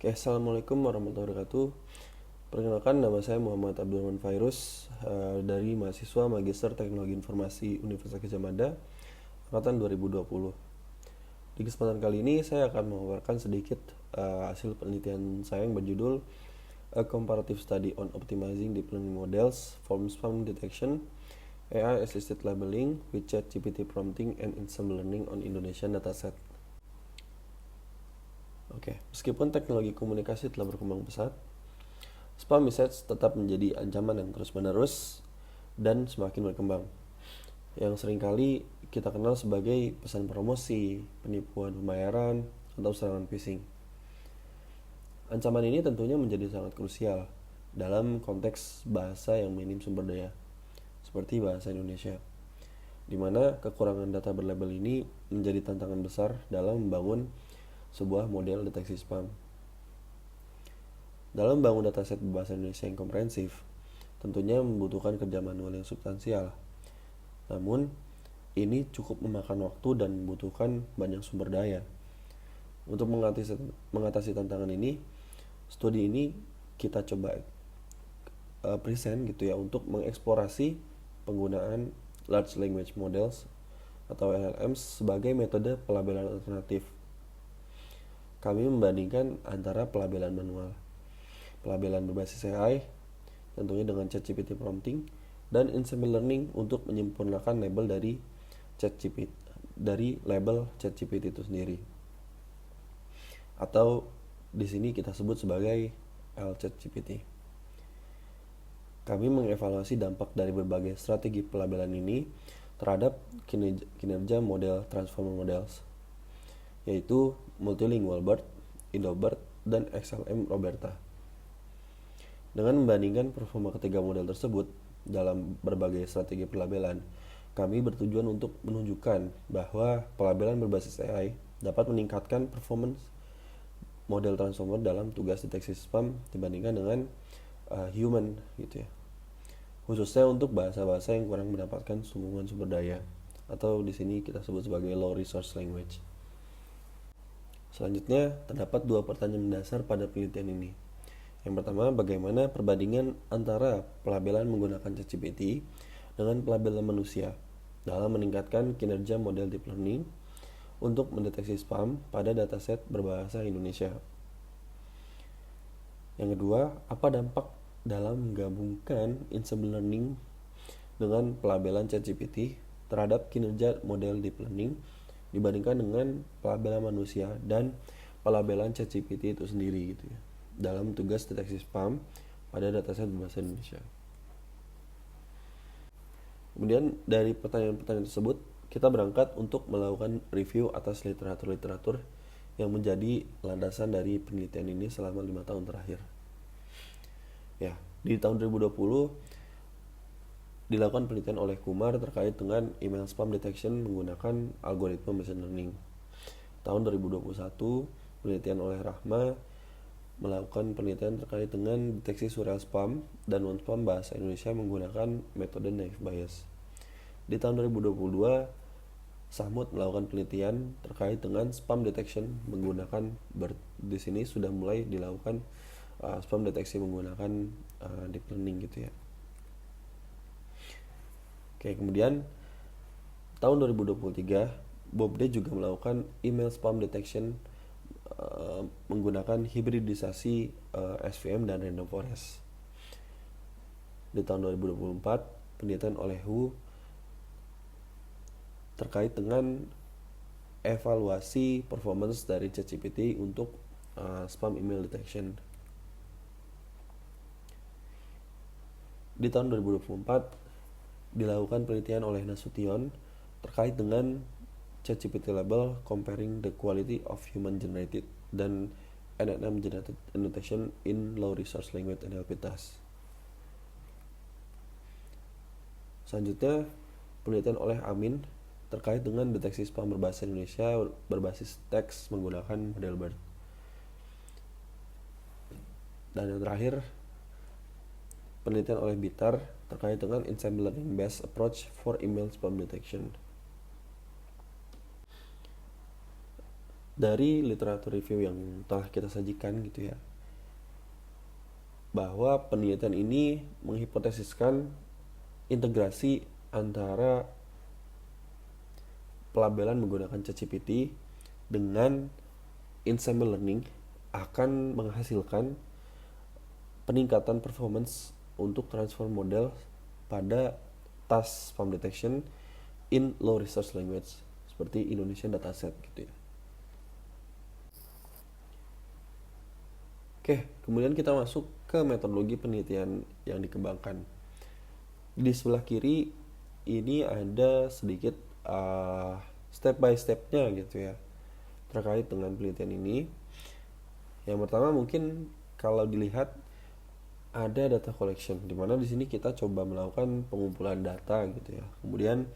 Oke, Assalamualaikum warahmatullahi wabarakatuh. Perkenalkan, nama saya Muhammad Abdurrahman Fairuz dari mahasiswa Magister Teknologi Informasi Universitas Gadjah Mada angkatan 2020. Di kesempatan kali ini saya akan memaparkan sedikit hasil penelitian saya yang berjudul A Comparative Study on Optimizing Deep Learning Models for Spam Detection, AI Assisted Labeling with ChatGPT Prompting and Ensemble Learning on Indonesian Dataset. Oke, meskipun teknologi komunikasi telah berkembang pesat, spam message tetap menjadi ancaman yang terus-menerus dan semakin berkembang, yang seringkali kita kenal sebagai pesan promosi, penipuan pembayaran, atau serangan phishing. Ancaman ini tentunya menjadi sangat krusial dalam konteks bahasa yang minim sumber daya, seperti bahasa Indonesia, di mana kekurangan data berlabel ini menjadi tantangan besar dalam membangun sebuah model deteksi spam. Dalam membangun dataset berbahasa Indonesia yang komprehensif, tentunya membutuhkan kerja manual yang substansial. Namun, ini cukup memakan waktu dan membutuhkan banyak sumber daya. Untuk mengatasi tantangan ini, studi ini kita coba present gitu ya, untuk mengeksplorasi penggunaan Large Language Models atau LLMs sebagai metode pelabelan alternatif. Kami membandingkan antara pelabelan manual, pelabelan berbasis AI, tentunya dengan ChatGPT prompting, dan ensemble learning untuk menyempurnakan label dari label ChatGPT itu sendiri. Atau di sini kita sebut sebagai LChatGPT. Kami mengevaluasi dampak dari berbagai strategi pelabelan ini terhadap kinerja model Transformer Models, yaitu Multilingual BERT, IndoBERT, dan XLM Roberta. Dengan membandingkan performa ketiga model tersebut dalam berbagai strategi pelabelan, kami bertujuan untuk menunjukkan bahwa pelabelan berbasis AI dapat meningkatkan performance model transformer dalam tugas deteksi spam dibandingkan dengan human gitu ya. Khususnya untuk bahasa-bahasa yang kurang mendapatkan sumbangan sumber daya, atau di sini kita sebut sebagai low resource language. Selanjutnya, terdapat dua pertanyaan mendasar pada penelitian ini. Yang pertama, bagaimana perbandingan antara pelabelan menggunakan ChatGPT dengan pelabelan manusia dalam meningkatkan kinerja model deep learning untuk mendeteksi spam pada dataset berbahasa Indonesia. Yang kedua, apa dampak dalam menggabungkan ensemble learning dengan pelabelan ChatGPT terhadap kinerja model deep learning dibandingkan dengan pelabelan manusia dan pelabelan ChatGPT itu sendiri gitu ya, dalam tugas deteksi spam pada dataset berbahasa Indonesia. Kemudian dari pertanyaan-pertanyaan tersebut, kita berangkat untuk melakukan review atas literatur-literatur yang menjadi landasan dari penelitian ini selama 5 tahun terakhir. Ya, di tahun 2020 dilakukan penelitian oleh Kumar terkait dengan email spam detection menggunakan algoritma machine learning. Tahun 2021, penelitian oleh Rahma melakukan penelitian terkait dengan deteksi surreal spam dan non-spam bahasa Indonesia menggunakan metode naive Bayes. Di tahun 2022, Sahmud melakukan penelitian terkait dengan spam detection menggunakan BERT. Di sini sudah mulai dilakukan spam deteksi menggunakan deep learning gitu ya. Oke, kemudian tahun 2023, Bob Day juga melakukan email spam detection menggunakan hibridisasi SVM dan random forest. Di tahun 2024, penelitian oleh Hu terkait dengan evaluasi performance dari ChatGPT untuk spam email detection. Di tahun 2024 dilakukan penelitian oleh Nasution terkait dengan ChatGPT label comparing the quality of human generated dan NLM generated annotation in low resource language NLP task. Selanjutnya, penelitian oleh Amin terkait dengan deteksi spam berbahasa Indonesia berbasis teks menggunakan model BERT. Dan yang terakhir, penelitian oleh Bitar terkait dengan ensemble learning based approach for email spam detection. dari literatur review yang telah kita sajikan gitu ya, bahwa penelitian ini menghipotesiskan integrasi antara pelabelan menggunakan ChatGPT dengan ensemble learning akan menghasilkan peningkatan performance untuk transform model pada task spam detection in low resource language seperti Indonesian dataset gitu ya. Oke, kemudian kita masuk ke metodologi penelitian yang dikembangkan. Di sebelah kiri ini ada sedikit step by stepnya gitu ya terkait dengan penelitian ini. Yang pertama mungkin kalau dilihat ada data collection, di mana di sini kita coba melakukan pengumpulan data gitu ya. Kemudian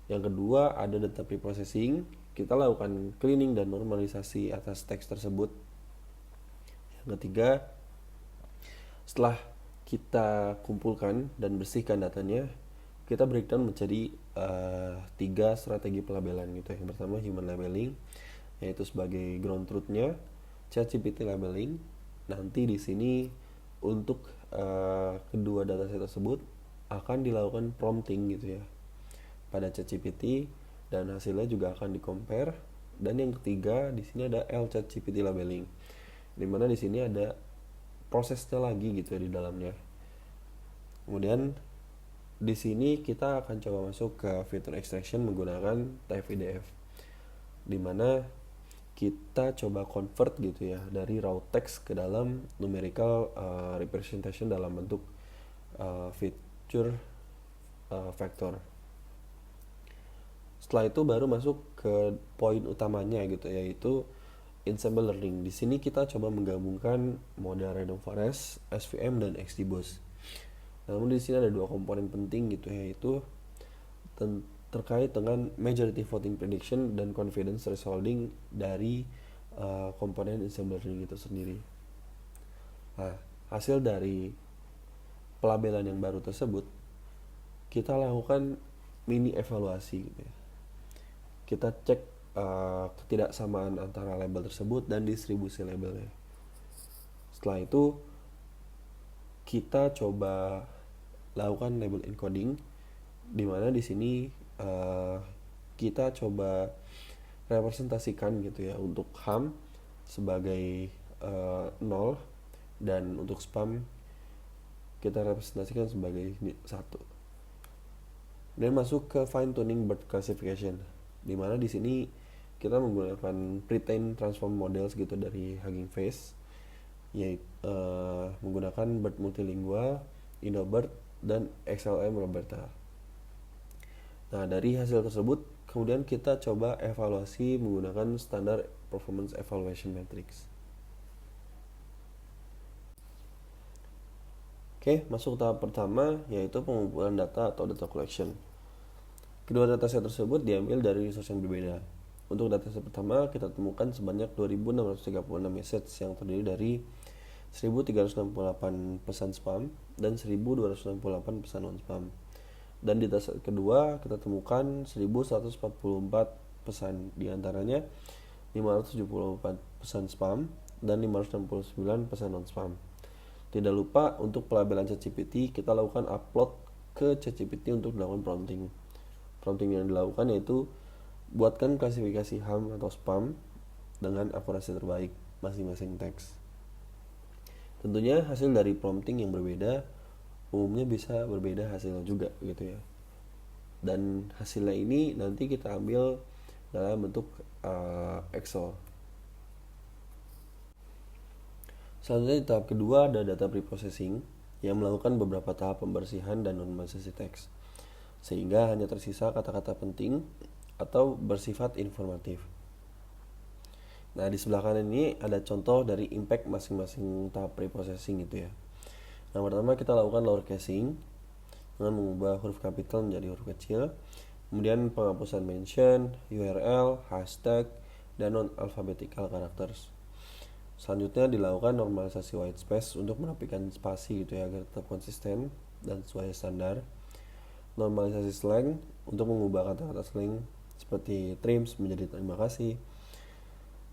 yang kedua ada data preprocessing, kita lakukan cleaning dan normalisasi atas teks tersebut. Yang ketiga, setelah kita kumpulkan dan bersihkan datanya, kita breakdown menjadi 3 strategi pelabelan gitu. Yang pertama human labeling, yaitu sebagai ground truth-nya, ChatGPT labeling. Nanti di sini untuk kedua dataset tersebut akan dilakukan prompting gitu ya pada ChatGPT dan hasilnya juga akan di-compare. Dan yang ketiga di sini ada LChatGPT labeling, dimana di sini ada prosesnya lagi gitu ya di dalamnya. Kemudian di sini kita akan coba masuk ke fitur extraction menggunakan TF-IDF, dimana kita coba convert gitu ya dari raw text ke dalam numerical representation dalam bentuk feature vector. Setelah itu baru masuk ke poin utamanya gitu, yaitu ensemble learning. Di sini kita coba menggabungkan model random forest, SVM dan XGBoost. Namun di sini ada dua komponen penting gitu, yaitu terkait dengan majority voting prediction dan confidence thresholding dari komponen ensemble learning itu sendiri. Nah, hasil dari pelabelan yang baru tersebut kita lakukan mini evaluasi gitu ya. Kita cek ketidaksamaan antara label tersebut dan distribusi labelnya. Setelah itu kita coba lakukan label encoding, di mana di sini kita coba representasikan gitu ya untuk ham sebagai 0 dan untuk spam kita representasikan sebagai 1. Dan masuk ke fine tuning bird classification, di mana di sini kita menggunakan pre-trained transform models gitu dari Hugging Face, yaitu menggunakan bird multilingual, InnoBird dan XLM Roberta. Nah, dari hasil tersebut kemudian kita coba evaluasi menggunakan standar performance evaluation matrix. Oke, masuk tahap pertama, yaitu pengumpulan data atau data collection. Kedua dataset tersebut diambil dari resource yang berbeda. Untuk dataset pertama kita temukan sebanyak 2.636 message yang terdiri dari 1.368 pesan spam dan 1.268 pesan non-spam. Dan di dataset kedua kita temukan 1.144 pesan, diantaranya 574 pesan spam dan 569 pesan non-spam. Tidak lupa untuk pelabelan ChatGPT kita lakukan upload ke ChatGPT untuk dilakukan prompting. Prompting yang dilakukan yaitu buatkan klasifikasi ham atau spam dengan akurasi terbaik masing-masing teks. Tentunya hasil dari prompting yang berbeda umumnya bisa berbeda hasilnya juga gitu ya. Dan hasilnya ini nanti kita ambil dalam bentuk Excel. Selanjutnya di tahap kedua ada data preprocessing yang melakukan beberapa tahap pembersihan dan normalisasi teks, sehingga hanya tersisa kata-kata penting atau bersifat informatif. Nah, di sebelah kanan ini ada contoh dari impact masing-masing tahap preprocessing gitu ya. Yang pertama kita lakukan lower casing dengan mengubah huruf kapital menjadi huruf kecil. Kemudian penghapusan mention, URL, hashtag, dan non-alphabetical characters. Selanjutnya dilakukan normalisasi white space untuk merapikan spasi gitu ya agar tetap konsisten dan sesuai standar. Normalisasi slang untuk mengubah kata-kata slang seperti trims menjadi terima kasih,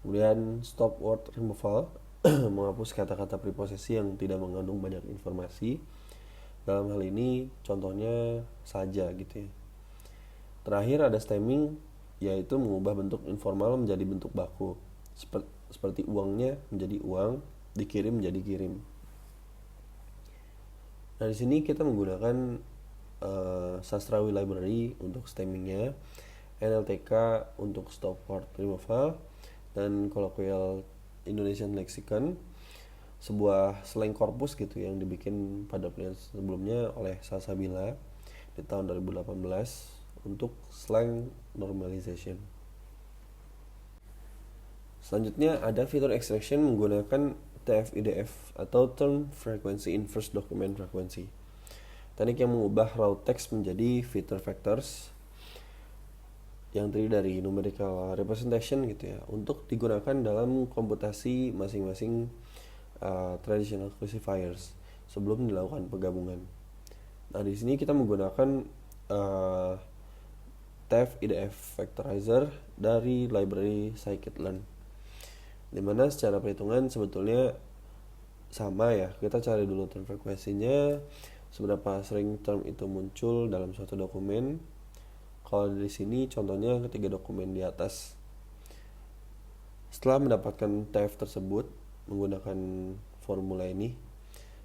Kemudian stop word removal, menghapus kata-kata preposisi yang tidak mengandung banyak informasi. Dalam hal ini contohnya saja gitu ya. Terakhir ada stemming, yaitu mengubah bentuk informal menjadi bentuk baku. Seperti uangnya menjadi uang, dikirim menjadi kirim. Nah, di sini kita menggunakan Sastrawi Library untuk stemmingnya, NLTK untuk stop word removal, dan Colloquial Indonesian Lexicon, sebuah slang corpus gitu yang dibikin pada penelitian sebelumnya oleh Salsabila di tahun 2018 untuk slang normalization. Selanjutnya ada fitur extraction menggunakan TF-IDF atau Term Frequency Inverse Document Frequency. Teknik yang mengubah raw text menjadi feature vectors yang terdiri dari numerical representation gitu ya, untuk digunakan dalam komputasi masing-masing traditional classifiers sebelum dilakukan penggabungan. Nah, di sini kita menggunakan TF-IDF vectorizer dari library scikit-learn, dimana secara perhitungan sebetulnya sama ya. Kita cari dulu term frekuensinya, seberapa sering term itu muncul dalam suatu dokumen. Kalau di sini contohnya ketiga dokumen di atas. Setelah mendapatkan TF tersebut menggunakan formula ini,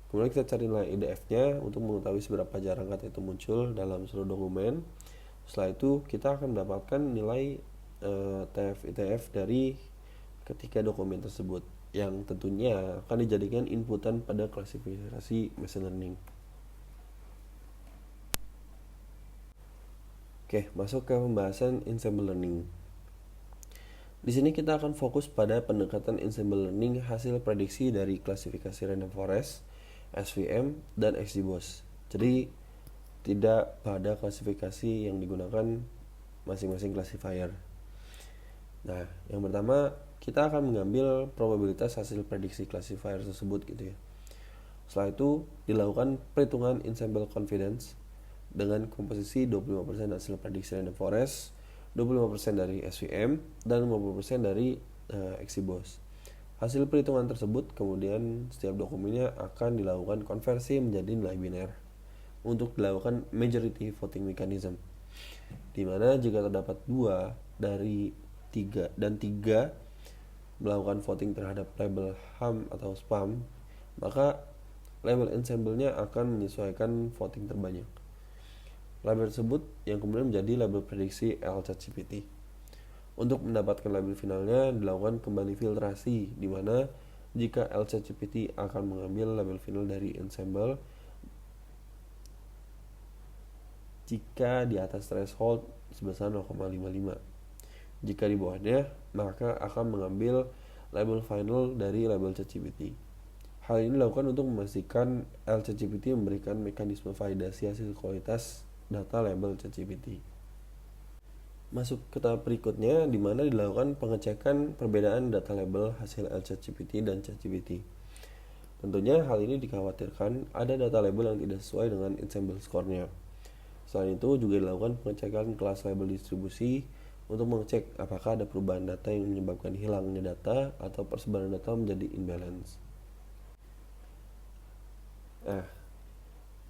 kemudian kita cari nilai IDF-nya untuk mengetahui seberapa jarang kata itu muncul dalam seluruh dokumen. Setelah itu kita akan mendapatkan nilai TF-IDF dari ketiga dokumen tersebut, yang tentunya akan dijadikan inputan pada klasifikasi machine learning. Oke, masuk ke pembahasan ensemble learning. Di sini kita akan fokus pada pendekatan ensemble learning hasil prediksi dari klasifikasi random forest, SVM, dan XGBoost. Jadi tidak pada klasifikasi yang digunakan masing-masing classifier. Nah, yang pertama kita akan mengambil probabilitas hasil prediksi classifier tersebut gitu ya. Setelah itu dilakukan perhitungan ensemble confidence dengan komposisi 25% hasil prediksi random forest, 25% dari SVM, dan 50% dari XGBoost. Hasil perhitungan tersebut kemudian setiap dokumennya akan dilakukan konversi menjadi nilai biner untuk dilakukan majority voting mechanism, dimana jika terdapat 2 dari 3 dan 3 melakukan voting terhadap label ham atau spam, maka label ensemble-nya akan menyesuaikan voting terbanyak. Label tersebut yang kemudian menjadi label prediksi LChatGPT. Untuk mendapatkan label finalnya dilakukan kembali filtrasi, di mana jika LChatGPT akan mengambil label final dari ensemble jika di atas threshold sebesar 0,55. Jika di bawahnya, maka akan mengambil label final dari label ChatGPT. Hal ini dilakukan untuk memastikan LChatGPT memberikan mekanisme validasi hasil kualitas data label ChatGPT. Masuk ke tahap berikutnya, di mana dilakukan pengecekan perbedaan data label hasil LChatGPT dan ChatGPT. Tentunya hal ini dikhawatirkan ada data label yang tidak sesuai dengan ensemble score-nya. Selain itu juga dilakukan pengecekan kelas label distribusi untuk mengecek apakah ada perubahan data yang menyebabkan hilangnya data atau persebaran data menjadi imbalance.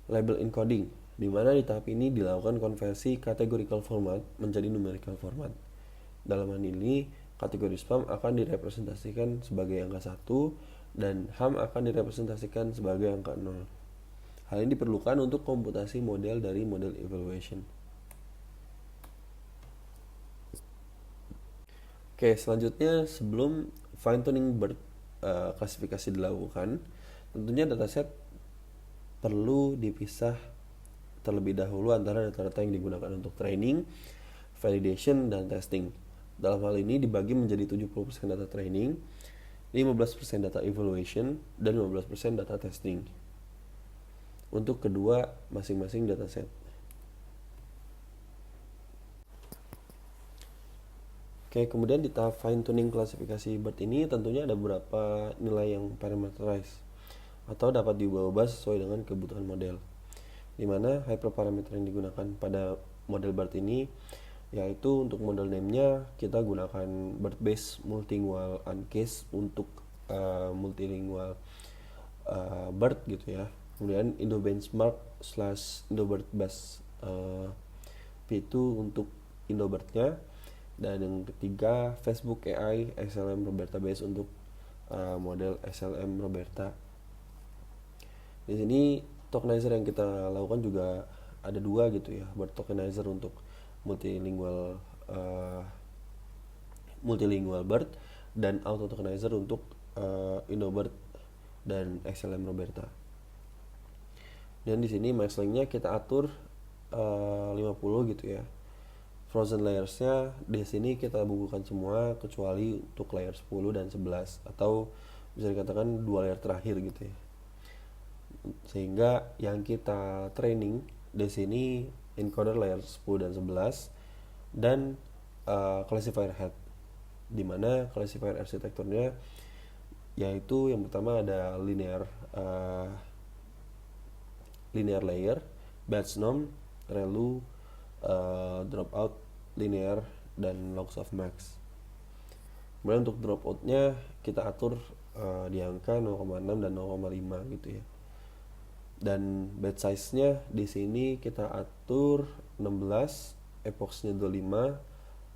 Label encoding, di mana di tahap ini dilakukan konversi categorical format menjadi numerical format. Dalam hal ini, kategori spam akan direpresentasikan sebagai angka 1 dan ham akan direpresentasikan sebagai angka 0. Hal ini diperlukan untuk komputasi model dari model evaluation. Oke, selanjutnya sebelum fine tuning klasifikasi dilakukan, tentunya dataset perlu dipisah terlebih dahulu antara data-data yang digunakan untuk training, validation, dan testing. Dalam hal ini dibagi menjadi 70% data training, 15% data evaluation, dan 15% data testing untuk kedua masing-masing dataset. Oke, kemudian di tahap fine tuning klasifikasi BERT ini tentunya ada beberapa nilai yang parameterized atau dapat diubah-ubah sesuai dengan kebutuhan model, di mana hyperparameter yang digunakan pada model BERT ini yaitu untuk model name-nya kita gunakan BERT-based multilingual uncase untuk multilingual BERT gitu ya. Kemudian Indo benchmark / Indo BERT base P2 untuk Indo BERT-nya. Dan yang ketiga Facebook AI XLM Roberta base untuk model XLM Roberta. Di sini tokenizer yang kita lakukan juga ada dua gitu ya, BERT tokenizer untuk multilingual BERT dan auto tokenizer untuk Indo BERT dan XLM Roberta. Dan di sini max length-nya kita atur 50 gitu ya. Frozen layers-nya di sini kita bukukan semua kecuali untuk layer 10 dan 11 atau bisa dikatakan dua layer terakhir gitu ya. Sehingga yang kita training di sini encoder layer 10 dan 11 dan classifier head, dimana classifier arsitekturnya yaitu yang pertama ada linear layer, batch norm, ReLU, dropout, linear, dan logs of max. Kemudian untuk dropoutnya kita atur di angka 0,6 dan 0,5 gitu ya. Dan batch size-nya di sini kita atur 16, epochs-nya 25,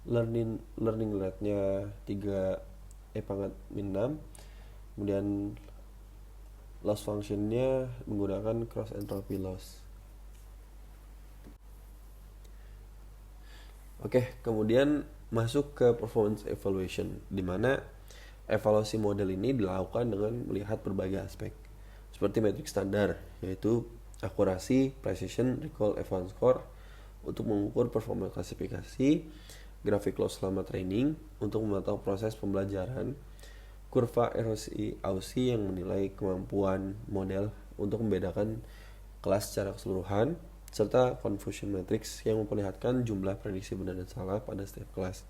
learning rate-nya 3 -6, kemudian loss function-nya menggunakan cross entropy loss. Oke, kemudian masuk ke performance evaluation, di mana evaluasi model ini dilakukan dengan melihat berbagai aspek seperti metrik standar, yaitu akurasi, precision, recall, advanced score untuk mengukur performa klasifikasi, grafik loss selama training untuk memantau proses pembelajaran, kurva erosi Ausi yang menilai kemampuan model untuk membedakan kelas secara keseluruhan, serta confusion matrix yang memperlihatkan jumlah prediksi benar dan salah pada setiap kelas,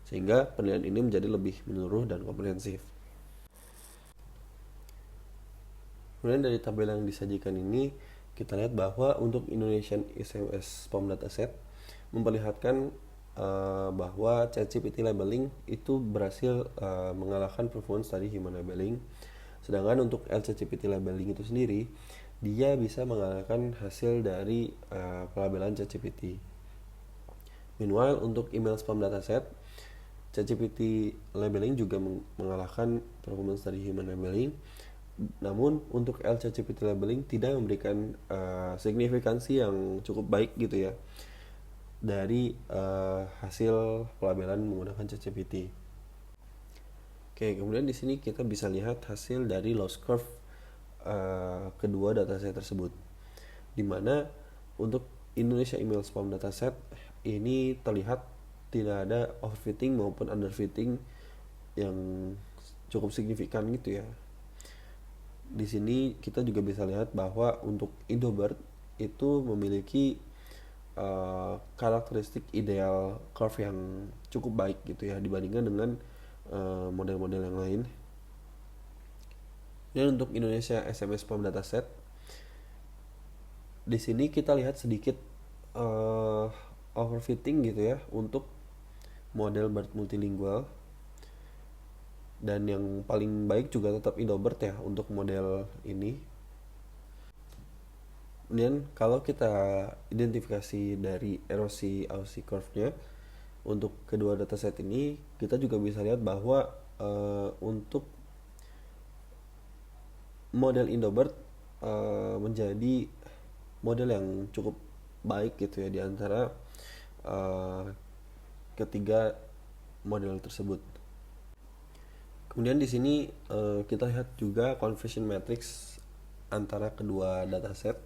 sehingga penilaian ini menjadi lebih menyeluruh dan komprehensif. Kemudian dari tabel yang disajikan ini kita lihat bahwa untuk Indonesian SMS POM dataset memperlihatkan bahwa ChatGPT labeling itu berhasil mengalahkan performance dari human labeling. Sedangkan untuk LCGPT labeling itu sendiri dia bisa mengalahkan hasil dari pelabelan ChatGPT. Meanwhile untuk email spam dataset, ChatGPT labeling juga mengalahkan performance dari human labeling. Namun untuk LCGPT labeling tidak memberikan signifikansi yang cukup baik gitu ya dari hasil pelabelan menggunakan ChatGPT. Oke, kemudian di sini kita bisa lihat hasil dari loss curve kedua dataset tersebut, dimana untuk Indonesia email spam dataset ini terlihat tidak ada overfitting maupun underfitting yang cukup signifikan gitu ya. Di sini kita juga bisa lihat bahwa untuk Indobert itu memiliki karakteristik ideal curve yang cukup baik gitu ya dibandingkan dengan model-model yang lain. Dan untuk Indonesia SMS POM dataset, di sini kita lihat sedikit overfitting gitu ya untuk model BERT multilingual. Dan yang paling baik juga tetap Indobert ya untuk model ini. Dan kalau kita identifikasi dari erosi Ausi curve-nya untuk kedua dataset ini, kita juga bisa lihat bahwa untuk model Indobert menjadi model yang cukup baik gitu ya di antara ketiga model tersebut. Kemudian di sini kita lihat juga conversion matrix antara kedua dataset,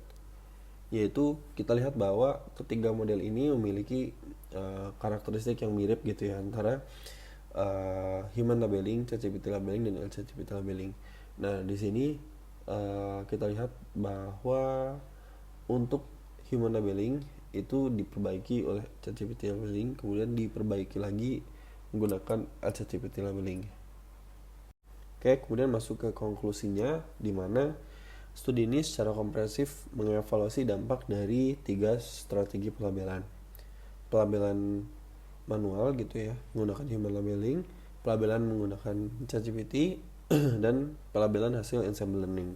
yaitu kita lihat bahwa ketiga model ini memiliki karakteristik yang mirip gitu ya antara human labeling, ChatGPT labeling, dan LCGPT labeling. Nah di sini kita lihat bahwa untuk human labeling itu diperbaiki oleh ChatGPT labeling, kemudian diperbaiki lagi menggunakan LCGPT labeling. Oke, kemudian masuk ke konklusinya, di mana studi ini secara komprehensif mengevaluasi dampak dari 3 strategi pelabelan. Pelabelan manual gitu ya, menggunakan human labeling, pelabelan menggunakan ChatGPT, dan pelabelan hasil ensemble learning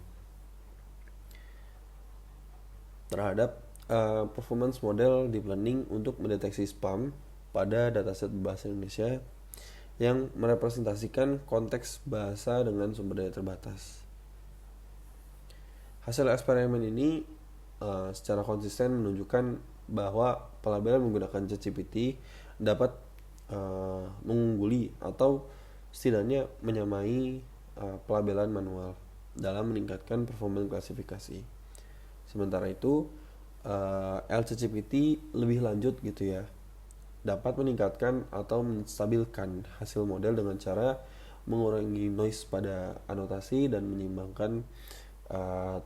terhadap performance model deep learning untuk mendeteksi spam pada dataset bahasa Indonesia yang merepresentasikan konteks bahasa dengan sumber daya terbatas. Hasil eksperimen ini secara konsisten menunjukkan bahwa pelabelan menggunakan ChatGPT dapat mengungguli atau setidaknya menyamai pelabelan manual dalam meningkatkan performa klasifikasi. Sementara itu LCGPT lebih lanjut gitu ya, dapat meningkatkan atau menstabilkan hasil model dengan cara mengurangi noise pada anotasi dan menyeimbangkan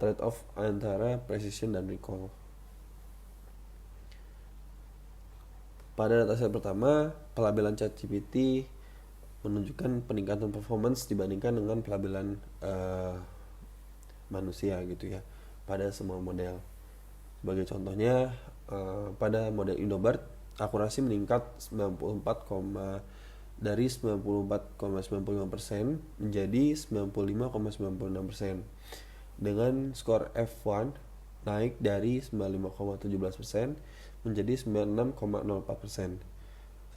trade-off antara precision dan recall. Pada dataset pertama, pelabelan ChatGPT menunjukkan peningkatan performance dibandingkan dengan pelabelan manusia gitu ya pada semua model. Sebagai contohnya, pada model Indobart akurasi meningkat 94, dari 94,95% menjadi 95,96%, dengan skor F1 naik dari 95,17% menjadi 96,04%.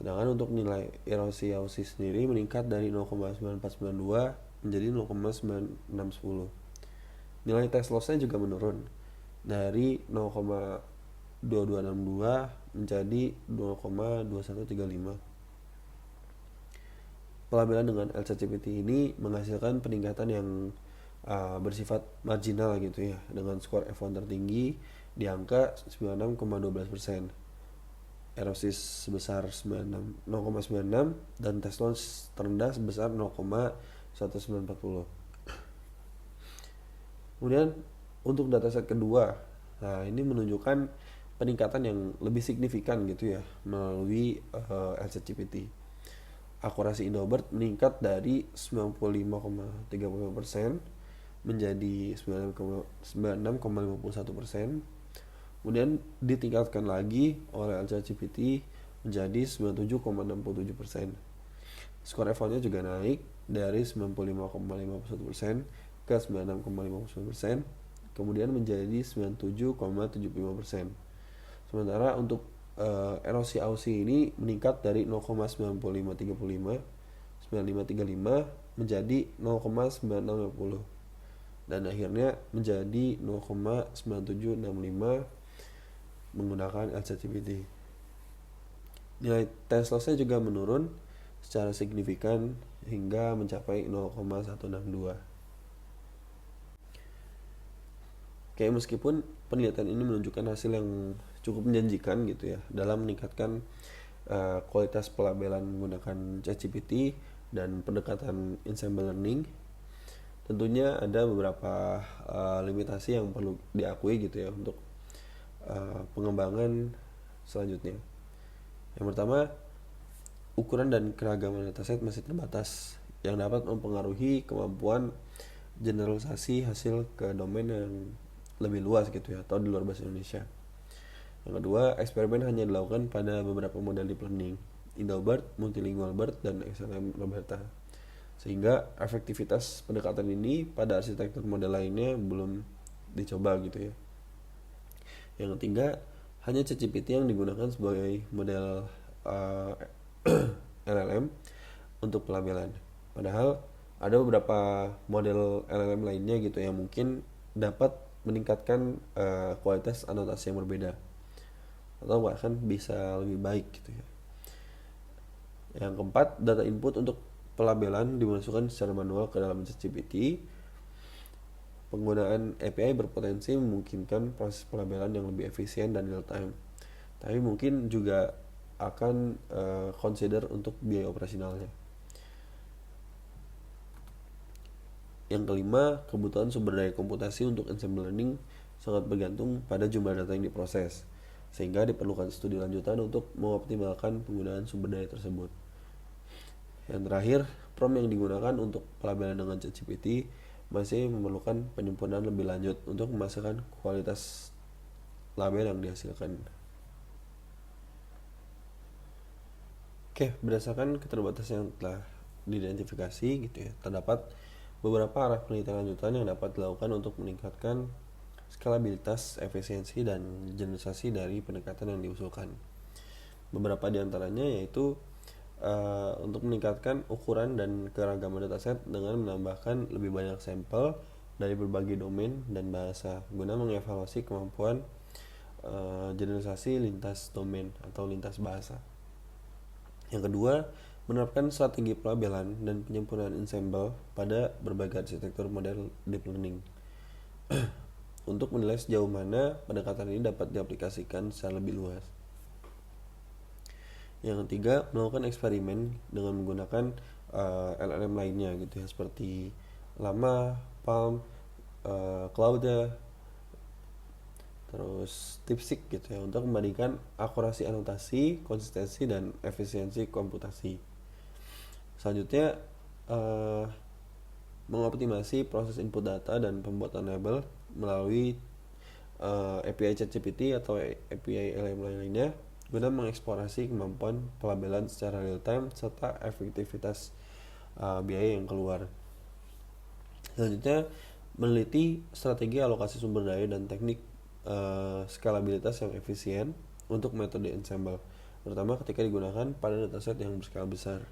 Sedangkan untuk nilai erosi Ausi sendiri meningkat dari 0,9492 menjadi 0,9610. Nilai test loss-nya juga menurun dari 0,2262 menjadi 0,2135. Pelabelan dengan LCGPT ini menghasilkan peningkatan yang bersifat marginal gitu ya, dengan skor F1 tertinggi di angka 96,12%, erosi sebesar 0,96 dan test loss terendah sebesar 0,1940. Kemudian untuk dataset kedua, nah ini menunjukkan peningkatan yang lebih signifikan gitu ya melalui LCGPT. Akurasi Indobart meningkat dari 95,35% menjadi 96,51%. Kemudian ditingkatkan lagi oleh LCGPT menjadi 97,67%. Skor F1-nya juga naik dari 95,51% ke 96,59%, kemudian menjadi 97,75%. Sementara untuk erosi Ausi ini meningkat dari 0,9535 menjadi 0,9650 dan akhirnya menjadi 0,9765 menggunakan LCGPT. Nilai test loss-nya juga menurun secara signifikan hingga mencapai 0,162. Kayak meskipun penelitian ini menunjukkan hasil yang cukup menjanjikan gitu ya dalam meningkatkan kualitas pelabelan menggunakan ChatGPT dan pendekatan ensemble learning, tentunya ada beberapa limitasi yang perlu diakui gitu ya untuk pengembangan selanjutnya. Yang pertama, ukuran dan keragaman dataset masih terbatas yang dapat mempengaruhi kemampuan generalisasi hasil ke domain yang lebih luas gitu ya atau di luar bahasa Indonesia. Yang kedua, eksperimen hanya dilakukan pada beberapa model deep learning, Indobart, Multilingual BERT, dan XLM Roberta, sehingga efektivitas pendekatan ini pada arsitektur model lainnya belum dicoba gitu ya. Yang ketiga, hanya ChatGPT yang digunakan sebagai model LLM untuk pelabelan. Padahal ada beberapa model LLM lainnya gitu yang mungkin dapat meningkatkan kualitas anotasi yang berbeda atau bahkan bisa lebih baik gitu ya. Yang keempat, data input untuk pelabelan dimasukkan secara manual ke dalam ChatGPT. Penggunaan API berpotensi memungkinkan proses pelabelan yang lebih efisien dan real time. Tapi mungkin juga akan consider untuk biaya operasionalnya. Yang kelima, kebutuhan sumber daya komputasi untuk ensemble learning sangat bergantung pada jumlah data yang diproses, sehingga diperlukan studi lanjutan untuk mengoptimalkan penggunaan sumber daya tersebut. Yang terakhir, prompt yang digunakan untuk pelabelan dengan ChatGPT masih memerlukan penyempurnaan lebih lanjut untuk memastikan kualitas label yang dihasilkan. Oke, berdasarkan keterbatasan yang telah diidentifikasi gitu ya, terdapat beberapa arah penelitian lanjutan yang dapat dilakukan untuk meningkatkan skalabilitas, efisiensi, dan generalisasi dari pendekatan yang diusulkan. Beberapa di antaranya yaitu untuk meningkatkan ukuran dan keragaman dataset dengan menambahkan lebih banyak sampel dari berbagai domain dan bahasa guna mengevaluasi kemampuan generalisasi lintas domain atau lintas bahasa. Yang kedua, menerapkan strategi pelabelan dan penyempurnaan ensemble pada berbagai arsitektur model deep learning untuk menilai sejauh mana pendekatan ini dapat diaplikasikan secara lebih luas. Yang ketiga, melakukan eksperimen dengan menggunakan LLM lainnya gitu ya, seperti Llama, Palm, Claude, terus DeepSeek gitu ya, untuk membandingkan akurasi anotasi, konsistensi, dan efisiensi komputasi. Selanjutnya, mengoptimasi proses input data dan pembuatan label melalui API ChatGPT atau API LLM lainnya guna mengeksplorasi kemampuan pelabelan secara real time serta efektivitas biaya yang keluar. Selanjutnya, meneliti strategi alokasi sumber daya dan teknik skalabilitas yang efisien untuk metode ensemble, terutama ketika digunakan pada dataset yang berskala besar.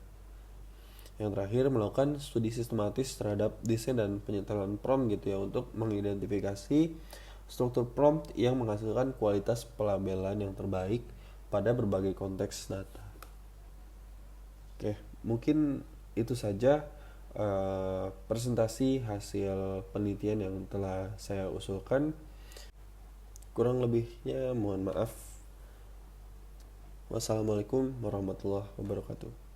Yang terakhir, melakukan studi sistematis terhadap desain dan penyetelan prompt gitu ya, untuk mengidentifikasi struktur prompt yang menghasilkan kualitas pelabelan yang terbaik pada berbagai konteks data. Oke, mungkin itu saja presentasi hasil penelitian yang telah saya usulkan. Kurang lebihnya mohon maaf. Wassalamualaikum warahmatullahi wabarakatuh.